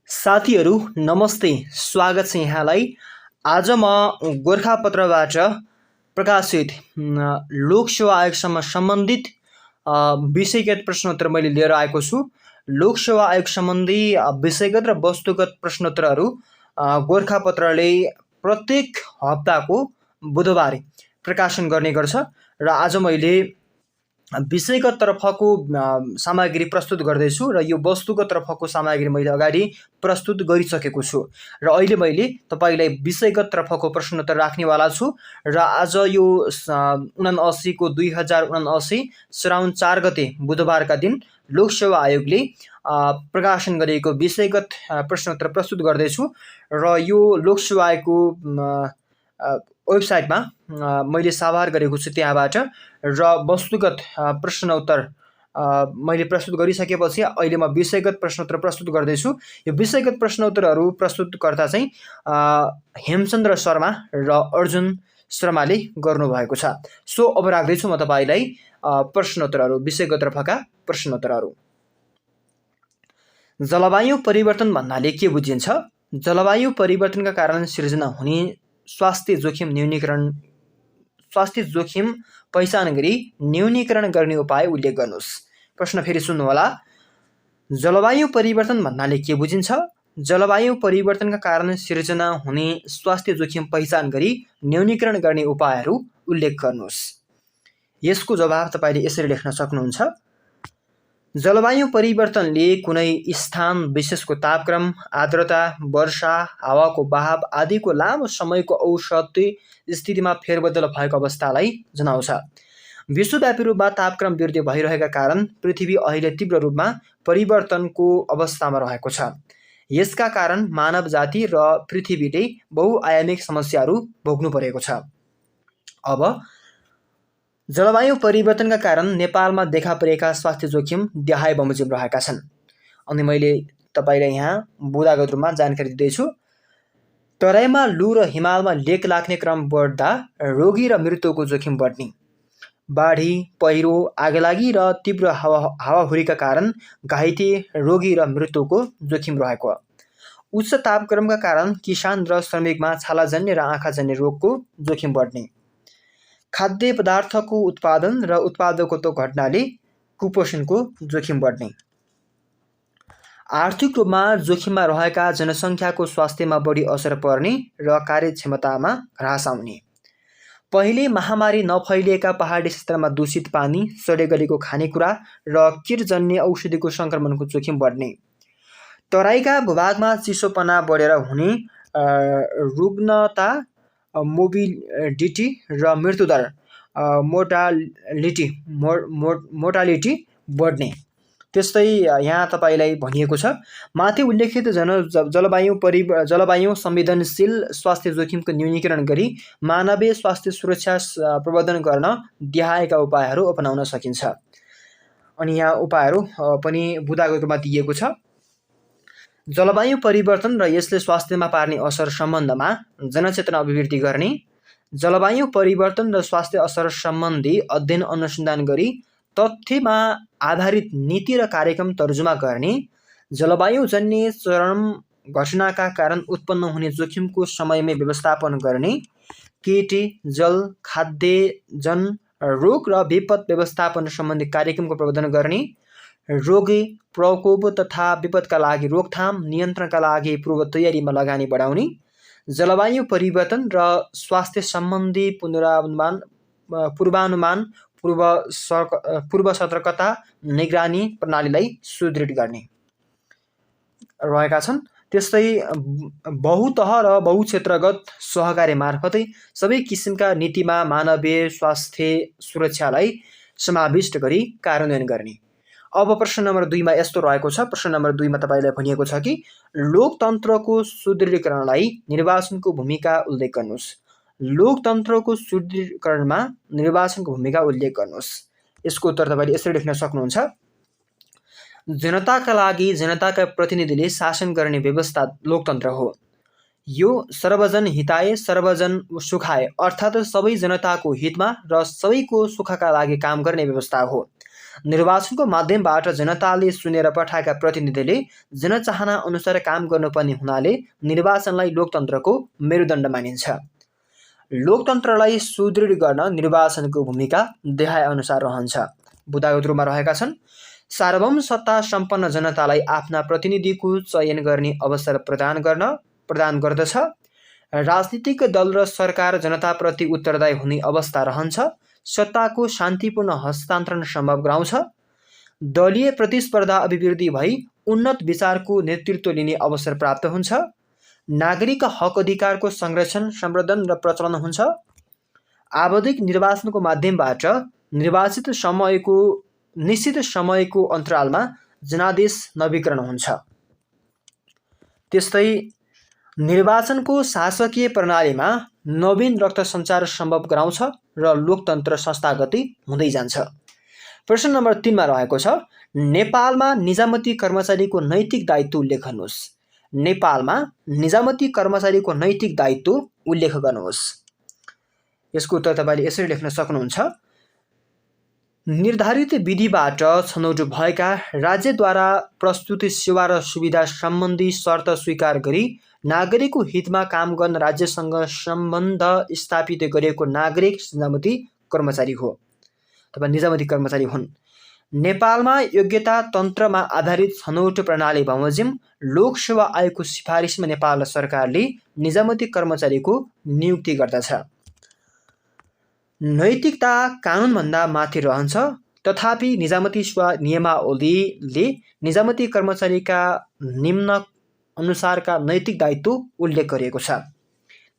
साथीहरू नमस्ते, स्वागत छ यहाँलाई। आज म गोरखापत्रबाट प्रकाशित लोकसेवा आयोगसँग सम्बन्धित विषयगत प्रश्नोत्तर मैले लिएर आएको छु। लोकसेवा आयोग सम्बन्धी विषयगत र वस्तुगत प्रश्नोत्तरहरू गोरखापत्रले प्रत्येक हप्ताको बुधबार प्रकाशन गर्ने गर्छ र आज मैले विषयगत तर्फको सामग्री प्रस्तुत गर्दैछु र यो वस्तुगत तर्फको सामग्री मैले अगाडि प्रस्तुत गरिसकेको छु र अहिले मैले तपाईलाई विषयगत तर्फको प्रश्नोत्तर राख्नेवाला छु र आज यो 79 को 2079 श्रावण 4 गते बुधबारका दिन लोकसेवा आयोगले प्रकाशन गरेको विषयगत प्रश्नोत्तर प्रस्तुत गर्दैछु र यो लोकसेवा आयोगको वेबसाइटमा मैले साभार गरेको छु त्यहाँबाट र वस्तुगत प्रश्नोत्तर मैले प्रस्तुत गरिसकेपछि अहिले म विषयगत प्रश्नोत्तर प्रस्तुत गर्दैछु। यो विषयगत प्रश्नोत्तरहरू प्रस्तुतकर्ता चाहिँ हेमचन्द्र शर्मा र अर्जुन शर्माले गर्नुभएको छ। सो अब राख्दैछु म तपाईलाई प्रश्नोत्तरहरू, विषयगत तर्फका प्रश्नोत्तरहरू। जलवायु परिवर्तन भन्नाले के बुझिन्छ? जलवायु परिवर्तनका कारण सिर्जना हुने स्वास्थ्य जोखिम पहिचान गरी न्यूनीकरण गर्ने उपाय उल्लेख गर्नुहोस्। प्रश्न फेरि सुन्नुहोला। जलवायु परिवर्तन भन्नाले के बुझिन्छ? जलवायु परिवर्तनका कारण सिर्जना हुने स्वास्थ्य जोखिम पहिचान गरी न्यूनीकरण गर्ने उपायहरू उल्लेख गर्नुहोस्। यसको जवाब तपाईले यसरी लेख्न सक्नुहुन्छ। जलवायु परिवर्तनले कुनै स्थान विशेषको तापक्रम, आर्द्रता, वर्षा, हावाको बहाव आदिको लामो समयको औसत स्थितिमा फेरबदल भएको अवस्थालाई जनाउँछ। विश्वव्यापी रूपमा तापक्रम वृद्धि भइरहेका कारण पृथ्वी अहिले तीव्र रूपमा परिवर्तनको अवस्थामा रहेको छ। यसका कारण मानव जाति र पृथ्वीले बहुआयामिक समस्याहरू भोग्नु परेको छ। अब जलवायु परिवर्तनका कारण नेपालमा देखा परेका स्वास्थ्य जोखिम देहाय बमोजिम रहेका छन्। अनि मैले तपाईलाई यहाँ बुदागत रूपमा जानकारी दिँदैछु। तराईमा लु र हिमालमा लेक लाग्ने क्रम बढ्दा रोगी र मृत्युको जोखिम बढ्ने, बाढी, पहिरो, आगलागी र तीव्र हावाहुरीका कारण घाइते, रोगी र मृत्युको जोखिम रहेको, उच्च तापक्रमका कारण किसान र श्रमिकमा छालाजन्य र आँखाजन्य रोगको जोखिम बढ्ने, खाद्य पदार्थको उत्पादन र उत्पादकत्व घट्नाले कुपोषणको जोखिम बढ्ने, आर्थिक रूपमा जोखिममा रहेका जनसङ्ख्याको स्वास्थ्यमा बढी असर पर्ने र कार्यक्षमतामा ह्रास आउने, पहिले महामारी नफैलिएका पहाडी क्षेत्रमा दूषित पानी, सडे गलेको खानेकुरा र कीटजन्य औषधिको सङ्क्रमणको जोखिम बढ्ने, तराईका भूभागमा चिसोपना बढेर हुने रुग्णता, मोबिडिटी र मृत्युदर मोर्टालिटी बढ्ने। त्यस्तै यहाँ तपाईलाई भनिएको छ, माथि उल्लेखित जलवायु संवेदनशील स्वास्थ्य जोखिमको न्यूनीकरण गरी मानवीय स्वास्थ्य सुरक्षा प्रवर्धन गर्न देहायका उपायहरू अपनाउन सकिन्छ। अनि यहाँ उपायहरू पनि बुदागत रूपमा दिएको छ। जलवायु परिवर्तन र यसले स्वास्थ्यमा पार्ने असर सम्बन्धमा जनचेतना अभिवृद्धि गर्ने, जलवायु परिवर्तन र स्वास्थ्य असर सम्बन्धी अध्ययन अनुसन्धान गरी तथ्यमा आधारित नीति र कार्यक्रम तर्जुमा गर्ने, जलवायुजन्य चरम घटनाका कारण उत्पन्न हुने जोखिमको समयमै व्यवस्थापन गर्ने, केटी, जल, खाद्यजन, रोग र विपद व्यवस्थापन सम्बन्धी कार्यक्रमको प्रवर्धन गर्ने, रोगी प्रकोप तथा विपदका लागि रोकथाम नियन्त्रणका लागि पूर्व तयारीमा लगानी बढाउने, जलवायु परिवर्तन र स्वास्थ्य सम्बन्धी पूर्वानुमान पूर्व सतर्कता निगरानी प्रणालीलाई सुदृढ गर्ने रहेका छन्। त्यस्तै बहुतह र बहुक्षेत्रगत सहकारी मार्फतै सबै किसिमका नीतिमा मानवीय स्वास्थ्य सुरक्षालाई समाविष्ट गरी कार्यान्वयन गर्ने। अब प्रश्न नम्बर 2 मा यस्तो रहेको छ। प्रश्न नम्बर 2 मा तपाईलाई भनिएको छ कि लोकतन्त्रको सुदृढीकरणलाई निर्वाचनको भूमिका उल्लेख गर्नुहोस्। लोकतन्त्रको सुदृढीकरणमा निर्वाचनको भूमिका उल्लेख गर्नुहोस्। यसको उत्तर तपाईले यसरी लेख्न सक्नुहुन्छ। जनताका लागि जनताका प्रतिनिधिले शासन गर्ने व्यवस्था लोकतन्त्र हो। यो सर्वजन हिताय सर्वजन सुखाय अर्थात् सबै जनताको हितमा र सबैको सुखका लागि काम गर्ने व्यवस्था हो। निर्वाचनको माध्यमबाट जनताले चुनेर पठाएका प्रतिनिधिले जनचाहना अनुसार काम गर्नुपर्ने हुनाले निर्वाचनलाई लोकतन्त्रको मेरुदण्ड मानिन्छ। लोकतन्त्रलाई सुदृढ गर्न निर्वाचनको भूमिका देखाएअनुसार रहन्छ। बुदागत रूपमा रहेका छन्। सार्वभौम सत्ता सम्पन्न जनतालाई आफ्ना प्रतिनिधिको चयन गर्ने अवसर प्रदान गर्दछ। राजनीतिक दल र सरकार जनताप्रति उत्तरदायी हुने अवस्था रहन्छ। सत्ताको शान्तिपूर्ण हस्तान्तरण सम्भव गराउँछ। दलीय प्रतिस्पर्धा अभिवृद्धि भई उन्नत विचारको नेतृत्व लिने अवसर प्राप्त हुन्छ। नागरिक हक अधिकारको संरक्षण, संवर्धन र प्रचलन हुन्छ। आवधिक निर्वाचनको माध्यमबाट निश्चित समयको अन्तरालमा जनादेश नवीकरण हुन्छ। त्यस्तै निर्वाचनको शासकीय प्रणालीमा नवीन रक्त सञ्चार सम्भव गराउँछ र लोकतन्त्र संस्थागत हुँदै जान्छ। प्रश्न नम्बर 3 मा रहेको छ, नेपालमा निजामती कर्मचारीको नैतिक दायित्व उल्लेख गर्नुहोस्। नेपालमा निजामती कर्मचारीको नैतिक दायित्व उल्लेख गर्नुहोस्। यसको उत्तर तपाईले यसरी लेख्न सक्नुहुन्छ। निर्धारित विधिबाट छनौट भएका राज्यद्वारा प्रस्तुत सेवा र सुविधा सम्बन्धी शर्त स्वीकार गरी नागरिकको हितमा काम गर्न राज्यसँग सम्बन्ध स्थापित गरेको नागरिक निजामती कर्मचारी हो अथवा निजामती कर्मचारी हुन्। नेपालमा योग्यता तन्त्रमा आधारित छनौट प्रणाली बमोजिम लोकसेवा आयोगको सिफारिसमा नेपाल सरकारले निजामती कर्मचारीको नियुक्ति गर्दछ। नैतिकता कानुनभन्दा माथि रहन्छ, तथापि निजामती सेवा नियमावलीले निजामती कर्मचारीका निम्न अनुसारका नैतिक दायित्व उल्लेख गरिएको छ।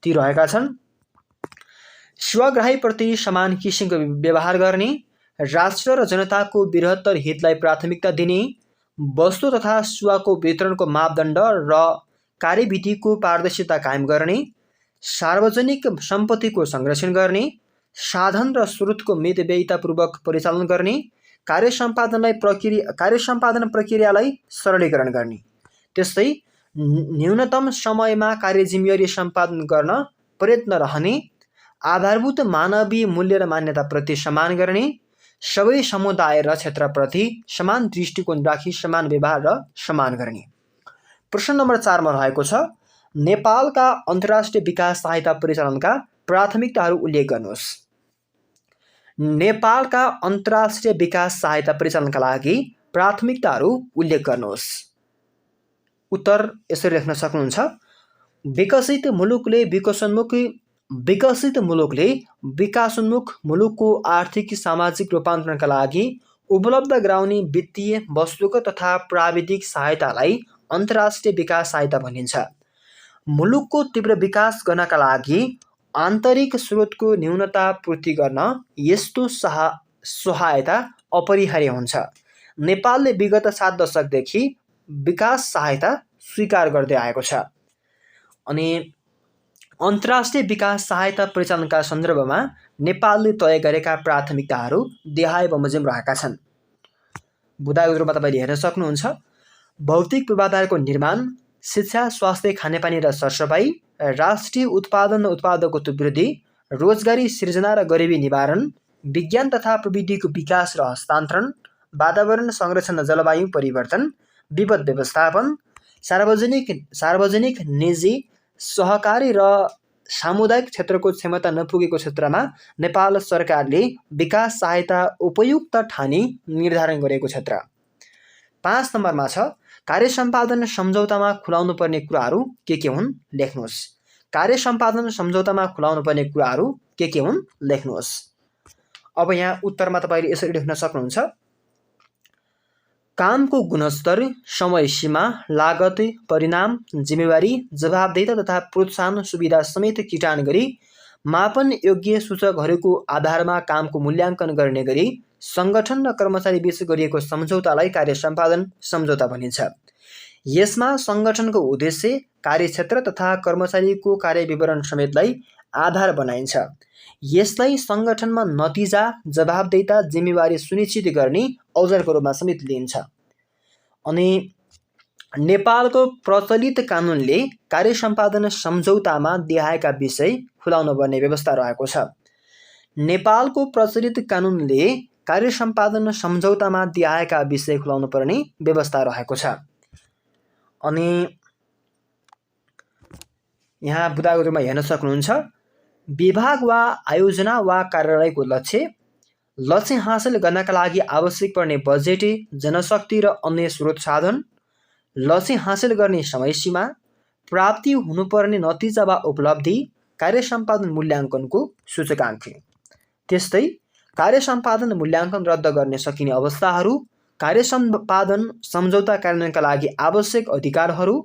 ती रहेका छन्। सेवाग्राहीप्रति समान किसिमको व्यवहार गर्ने, राष्ट्र र जनताको बृहत्तर हितलाई प्राथमिकता दिने, वस्तु तथा सेवाको वितरणको मापदण्ड र कार्यविधिको पारदर्शिता कायम गर्ने, सार्वजनिक सम्पत्तिको संरक्षण गर्ने, साधन र स्रोतको मितव्ययितापूर्वक परिचालन गर्ने, कार्य सम्पादन प्रक्रियालाई सरलीकरण गर्ने, त्यस्तै न्यूनतम समयमा कार्यजिम्मेवारी सम्पादन गर्न प्रयत्न रहने, आधारभूत मानवीय मूल्य र मान्यताप्रति सम्मान गर्ने, सबै समुदाय र क्षेत्रप्रति समान दृष्टिकोण राखी समान व्यवहार र सम्मान गर्ने। प्रश्न नम्बर 4 मा रहेको छ, नेपालका अन्तर्राष्ट्रिय विकास सहायता परिचालनका प्राथमिकताहरू उल्लेख गर्नुहोस्। नेपालका अन्तर्राष्ट्रिय विकास सहायता परिचालनका लागि प्राथमिकताहरू उल्लेख गर्नुहोस्। उत्तर यसरी लेख्न सक्नुहुन्छ। विकसित मुलुकले विकासोन्मुख मुलुकको आर्थिक सामाजिक रूपान्तरणका लागि उपलब्ध गराउने वित्तीय, वस्तुगत तथा प्राविधिक सहायतालाई अन्तर्राष्ट्रिय विकास सहायता भनिन्छ। मुलुकको तीव्र विकास गर्नका लागि आन्तरिक स्रोतको न्यूनता पूर्ति गर्न यस्तो सहायता अपरिहार्य हुन्छ। नेपालले विगत 7 दशकदेखि विकास सहायता स्वीकार गर्दै आएको छ। अनि अन्तर्राष्ट्रिय विकास सहायता परिचालनका सन्दर्भमा नेपालले तय गरेका प्राथमिकताहरू देहाय बमोजिम रहेका छन्। बुदागत रूपमा तपाईले हेर्न सक्नुहुन्छ। भौतिक पूर्वाधारको निर्माण, शिक्षा, स्वास्थ्य, खानेपानी र सरसफाई, राष्ट्रिय उत्पादन र उत्पादकत्व वृद्धि, रोजगारी सृजना र गरिबी निवारण, विज्ञान तथा प्रविधिको विकास र हस्तान्तरण, वातावरण संरक्षण र जलवायु परिवर्तन, विपद व्यवस्थापन, सार्वजनिक, निजी, सहकारी र सामुदायिक क्षेत्रको क्षमता नपुगेको क्षेत्रमा नेपाल सरकारले विकास सहायता उपयुक्त ठानी निर्धारण गरेको क्षेत्र। 5 नम्बरमा छ, कार्य सम्पादन सम्झौतामा खुलाउनु पर्ने कुराहरू के हुन् लेख्नुहोस्। कार्य सम्पादन सम्झौतामा खुलाउनु पर्ने कुराहरू के हुन् लेख्नुहोस्। अब यहाँ उत्तरमा तपाईले यसरी लेख्न सक्नुहुन्छ। कामको गुणस्तर, समय सीमा, लागत, परिणाम, जिम्मेवारी, जवाबदेहिता तथा प्रोत्साहन सुविधा समेत किटान गरी मापन योग्य सूचकहरूको आधारमा कामको मूल्याङ्कन गर्ने गरी सङ्गठन र कर्मचारी बीच गरिएको सम्झौतालाई कार्य सम्पादन सम्झौता भनिन्छ। यसमा सङ्गठनको उद्देश्य, कार्यक्षेत्र तथा कर्मचारीको कार्यविवरण समेतलाई आधार बनाइन्छ। यसलाई सङ्गठनमा नतिजा, जवाबदेहिता, जिम्मेवारी सुनिश्चित गर्ने औजारको रूपमा समेत लिइन्छ। अनि नेपालको प्रचलित कानुनले कार्य सम्पादन सम्झौतामा देहायका विषय खुलाउन पर्ने व्यवस्था रहेको छ। नेपालको प्रचलित कानुनले कार्य सम्पादन सम्झौतामा दिआएका विषय खुलाउनु पर्ने व्यवस्था रहेको छ। अनि यहाँ बुदाको रूपमा हेर्न सक्नुहुन्छ, विभाग वा आयोजना वा कार्यालयको लक्ष्य हासिल गर्नका लागि आवश्यक पर्ने बजेट, जनशक्ति र अन्य स्रोत साधन, लक्ष्य हासिल गर्ने समय सीमा, प्राप्ति हुनुपर्ने नतिजा वा उपलब्धि, कार्य सम्पादन मूल्याङ्कनको सूचकाङ्क। त्यस्तै कार्य सम्पादन मूल्याङ्कन रद्द गर्न सकिने अवस्थाहरू, कार्य सम्पादन सम्झौता कार्यान्वयनका लागि आवश्यक अधिकारहरू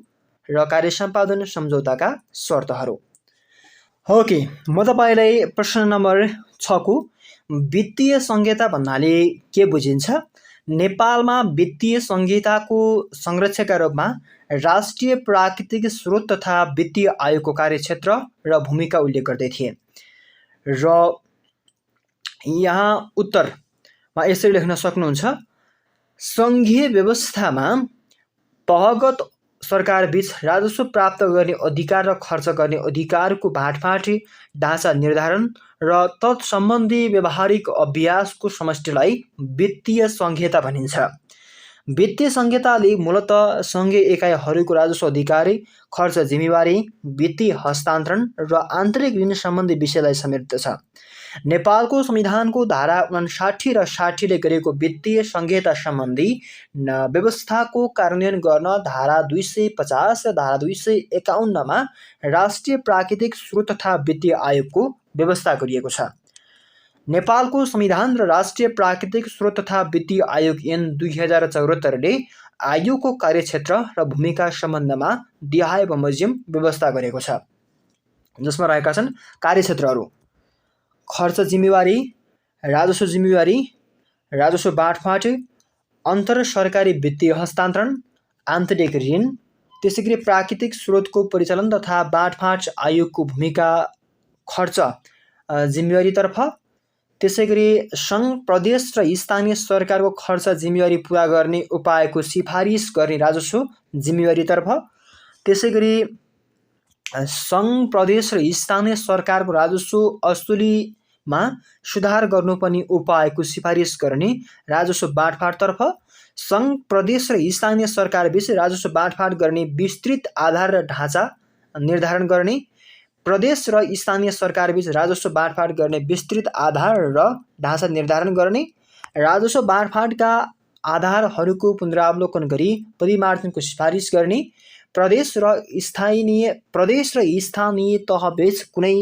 र कार्य सम्पादन सम्झौताका शर्तहरू। ओके, म तपाईँलाई प्रश्न नम्बर 6 को वित्तीय संहिता भन्नाले के बुझिन्छ? नेपालमा वित्तीय संहिताको संरक्षकका रूपमा राष्ट्रिय प्राकृतिक स्रोत तथा वित्तीय आयोगको कार्यक्षेत्र र भूमिका उल्लेख गर्दै थिए। र यहाँ उत्तरमा यसरी लेख्न सक्नुहुन्छ, सङ्घीय व्यवस्थामा तहगत सरकारबीच राजस्व प्राप्त गर्ने अधिकार र खर्च गर्ने अधिकारको बाँडफाँड ढाँचा निर्धारण र तत्सम्बन्धी व्यावहारिक अभ्यासको समष्टिलाई वित्तीय संहिता भनिन्छ। वित्तीय संहिताले मूलतः सङ्घीय एकाइहरूको राजस्व अधिकार, खर्च जिम्मेवारी, वित्तीय हस्तान्तरण र आन्तरिक ऋण सम्बन्धी विषयलाई समेट्दछ। नेपालको संविधानको धारा 59 र 60 ले गरेको वित्तीय संहिता सम्बन्धी व्यवस्थाको कार्यान्वयन गर्न धारा 250 र धारा 251 मा राष्ट्रिय प्राकृतिक स्रोत तथा वित्तीय आयोगको व्यवस्था गरिएको छ। नेपालको संविधान र राष्ट्रिय प्राकृतिक स्रोत तथा वित्तीय आयोग ऐन 2074 ले आयोगको कार्यक्षेत्र र भूमिका सम्बन्धमा दिहाय बमोजिम व्यवस्था गरेको छ, जसमा रहेका छन् कार्यक्षेत्रहरू: खर्च जिम्मेवारी, राजस्व जिम्मेवारी, राजस्व बाँडफाँड, अन्तर सरकारी वित्तीय हस्तान्तरण, आन्तरिक ऋण, त्यसैगरी प्राकृतिक स्रोतको परिचालन तथा बाँडफाँड आयोगको भूमिका खर्च जिम्मेवारीतर्फ, त्यसैगरी सङ्घ, प्रदेश र स्थानीय सरकारको खर्च जिम्मेवारी पुरा गर्ने उपायको सिफारिस गर्ने राजस्व जिम्मेवारीतर्फ, त्यसैगरी सङ्घ, प्रदेश र स्थानीय सरकारको राजस्व असुलीमा सुधार गर्नुपर्ने उपायको सिफारिस गर्ने राजस्व बाँडफाँडतर्फ, सङ्घ, प्रदेश र स्थानीय सरकारबीच राजस्व बाँडफाँड गर्ने विस्तृत आधार र ढाँचा निर्धारण गर्ने, प्रदेश र स्थानीय सरकारबीच राजस्व बाँडफाँड गर्ने विस्तृत आधार र ढाँचा निर्धारण गर्ने, राजस्व बाँडफाँडका आधारहरूको पुनरावलोकन गरी परिमार्जनको सिफारिस गर्ने, प्रदेश र स्थानीय तहबीच कुनै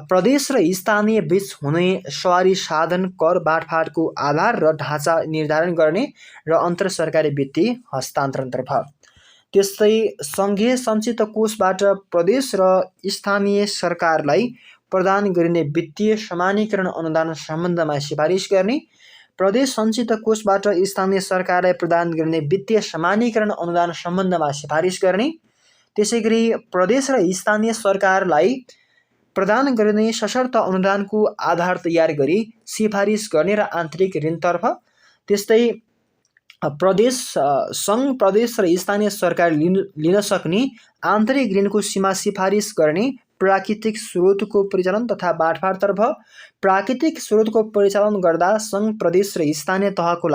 प्रदेश र स्थानीय बीच हुने सवारी साधन कर बाँडफाँडको आधार र ढाँचा निर्धारण गर्ने र अन्तर सरकारी वित्तीय हस्तान्तरणतर्फ। त्यस्तै सङ्घीय सञ्चित कोषबाट प्रदेश र स्थानीय सरकारलाई प्रदान गरिने वित्तीय समानीकरण अनुदान सम्बन्धमा सिफारिस गर्ने, प्रदेश सञ्चित कोषबाट स्थानीय सरकारलाई प्रदान गरिने वित्तीय समानीकरण अनुदान सम्बन्धमा सिफारिस गर्ने, त्यसैगरी प्रदेश र स्थानीय सरकारलाई प्रदान गरिने सशर्त अनुदानको आधार तयार गरी सिफारिस गर्ने र आन्तरिक ऋणतर्फ, त्यस्तै सङ्घ, प्रदेश र स्थानीय सरकार लिन सक्ने आन्तरिक ऋणको सीमा सिफारिस गर्ने, प्राकृतिक स्रोतको परिचालन तथा बाँडफाँडतर्फ, प्राकृतिक स्रोतको परिचालन गर्दा सङ्घ, प्रदेश र स्थानीय तहको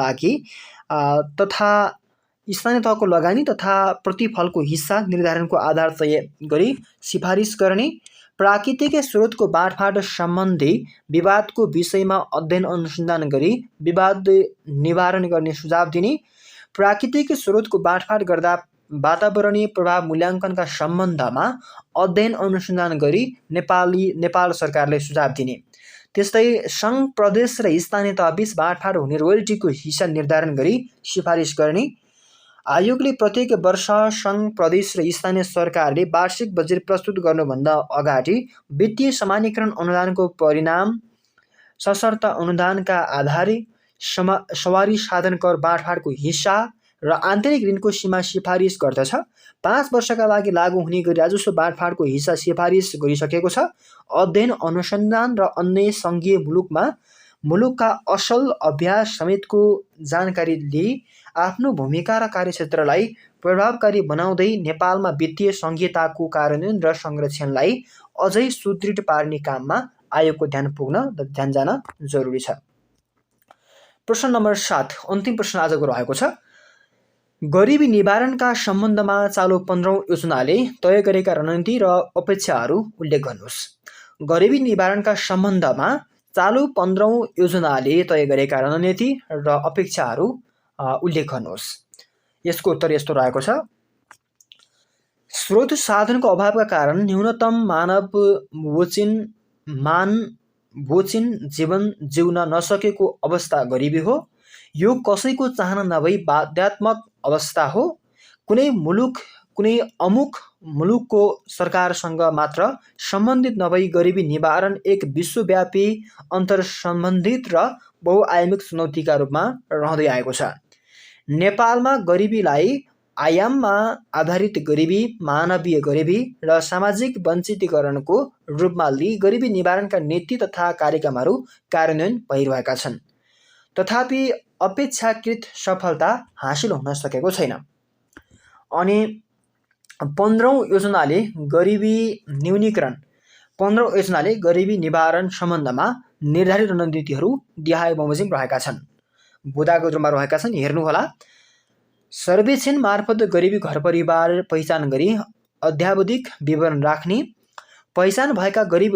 लगानी तथा प्रतिफलको हिस्सा निर्धारणको आधार तय गरी सिफारिस गर्ने, प्राकृतिक स्रोतको बाँडफाँड सम्बन्धी विवादको विषयमा अध्ययन अनुसन्धान गरी विवाद निवारण गर्ने सुझाव दिने, प्राकृतिक स्रोतको बाँडफाँड गर्दा वातावरणीय प्रभाव मूल्याङ्कनका सम्बन्धमा अध्ययन अनुसन्धान गरी नेपाल सरकारले सुझाव दिने, त्यस्तै सङ्घ, प्रदेश र स्थानीय तहबीच बाँडफाँड हुने रोयल्टीको हिस्सा निर्धारण गरी सिफारिस गर्ने, आयोगले प्रत्येक वर्ष सङ्घ, प्रदेश र स्थानीय सरकारले वार्षिक बजेट प्रस्तुत गर्नुभन्दा अगाडि वित्तीय समानीकरण अनुदानको परिणाम, सशर्त अनुदानका आधार, सवारी साधन कर बाँडफाँडको हिस्सा र आन्तरिक ऋणको सीमा सिफारिस गर्दछ। 5 वर्षका लागि लागू हुने गरी राजस्व बाँडफाँडको हिस्सा सिफारिस गरिसकेको छ। अध्ययन अनुसन्धान र अन्य सङ्घीय मुलुकका असल अभ्यास समेतको जानकारी लिई आफ्नो भूमिका र कार्यक्षेत्रलाई प्रभावकारी बनाउँदै नेपालमा वित्तीय संहिताको कार्यान्वयन र संरक्षणलाई अझै सुदृढ पार्ने काममा आयोगको ध्यान जान जरुरी छ। प्रश्न नम्बर 7 अन्तिम प्रश्न आजको रहेको छ। गरिबी निवारणका सम्बन्धमा चालु 15औं योजनाले तय गरेका रणनीति र अपेक्षाहरू उल्लेख गर्नुहोस्। गरिबी निवारणका सम्बन्धमा चालु 15औं योजनाले तय गरेका रणनीति र अपेक्षाहरू उल्लेख गर्नुहोस्। यसको उत्तर यस्तो रहेको छ। स्रोत साधनको अभावका कारण न्यूनतम मानवोचिन जीवन जिउन नसकेको अवस्था गरिबी हो। यो कसैको चाहना नभई बाध्यात्मक अवस्था हो। कुनै अमुक मुलुकको सरकारसँग मात्र सम्बन्धित नभई गरिबी निवारण एक विश्वव्यापी अन्तर्सम्बन्धित र बहुआयामिक चुनौतीका रूपमा रहँदै आएको छ। नेपालमा गरिबीलाई आयाममा आधारित गरिबी, मानवीय गरिबी र सामाजिक वञ्चितीकरणको रूपमा लिई गरिबी निवारणका नीति तथा कार्यक्रमहरू कार्यान्वयन भइरहेका छन्। तथापि अपेक्षाकृत सफलता हासिल हुन सकेको छैन। अनि 15औं योजनाले गरिबी निवारण सम्बन्धमा निर्धारित रणनीतिहरू देखाए बमोजिम रहेका छन्। बुदाको रूपमा रहेका छन्। हेर्नुहोला। सर्वेक्षण मार्फत गरिबी घर परिवार पहिचान गरी अद्यावधिक विवरण राख्ने, पहिचान भएका गरिब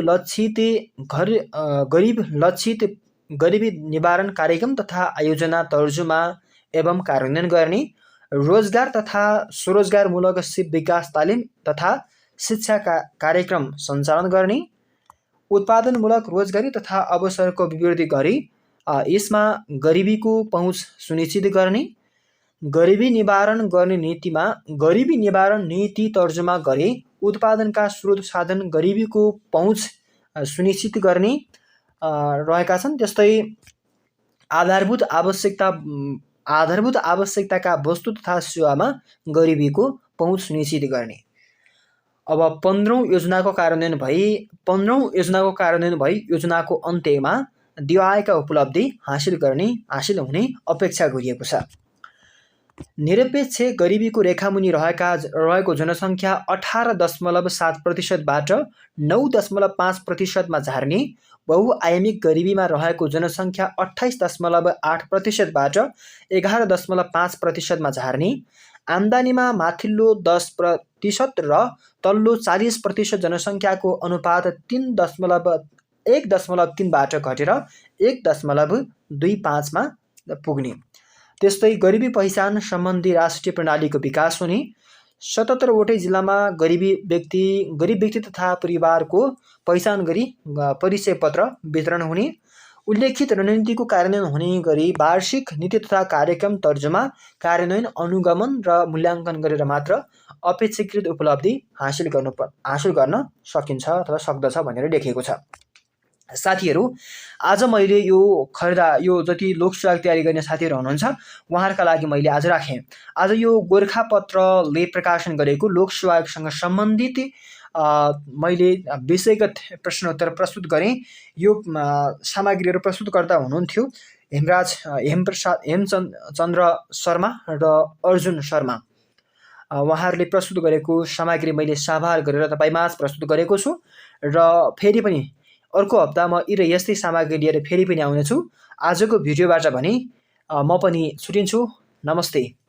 लक्षित गरिबी निवारण कार्यक्रम तथा आयोजना तर्जुमा एवं कार्यान्वयन गर्ने, रोजगार तथा स्वरोजगारमूलक सिप विकास तालिम तथा शिक्षा कार्यक्रम सञ्चालन गर्ने, उत्पादनमूलक रोजगारी तथा अवसरको अभिवृद्धि गरी यसमा गरिबीको पहुँच सुनिश्चित गर्ने, गरिबी निवारण गर्ने नीतिमा गरिबी निवारण नीति तर्जुमा गरी उत्पादनका स्रोत साधन गरिबीको पहुँच सुनिश्चित गर्ने रहेका छन्। त्यस्तै आधारभूत आवश्यकताका वस्तु तथा सेवामा गरिबीको पहुँच सुनिश्चित गर्ने। अब 15औं योजनाको कार्यान्वयन भई योजनाको अन्त्यमा दिइआएका उपलब्धि हासिल हुने अपेक्षा गरिएको छ। निरपेक्ष गरिबीको रेखामुनि रहेको जनसङ्ख्या 18.7%बाट 9.5%मा झार्ने, बहुआयामिक गरिबीमा रहेको जनसङ्ख्या 28.8%बाट 11.5%मा झार्ने, आम्दानीमा माथिल्लो 10% र तल्लो 40% जनसङ्ख्याको अनुपात 1.3बाट घटेर 1.25मा पुग्ने। त्यस्तै गरिबी पहिचान सम्बन्धी राष्ट्रिय प्रणालीको विकास हुने, 77वटै जिल्लामा गरिब व्यक्ति तथा परिवारको पहिचान गरी परिचय पत्र वितरण हुने, उल्लेखित रणनीतिको कार्यान्वयन हुने गरी वार्षिक नीति तथा कार्यक्रम तर्जुमा, कार्यान्वयन, अनुगमन र मूल्याङ्कन गरेर मात्र अपेक्षाकृत उपलब्धि हासिल गर्न सकिन्छ अथवा सक्दछ भनेर लेखिएको छ। साथीहरू, आज मैले यो जति लोकसेवाको तयारी गर्ने साथीहरू हुनुहुन्छ उहाँहरूका लागि मैले आज राखेँ। आज यो गोरखापत्रले प्रकाशन गरेको लोकसेवासँग सम्बन्धित मैले विषयगत प्रश्नोत्तर प्रस्तुत गरेँ। यो सामग्रीहरू प्रस्तुतकर्ता हुनुहुन्थ्यो हेमचन्द्र शर्मा र अर्जुन शर्मा। उहाँहरूले प्रस्तुत गरेको सामग्री मैले साभार गरेर तपाईँमाझ प्रस्तुत गरेको छु र फेरि पनि अर्को हप्ता म यस्तै सामग्री लिएर फेरि पनि आउनेछु। आजको भिडियोबाट भने म पनि छुटिन्छु। नमस्ते।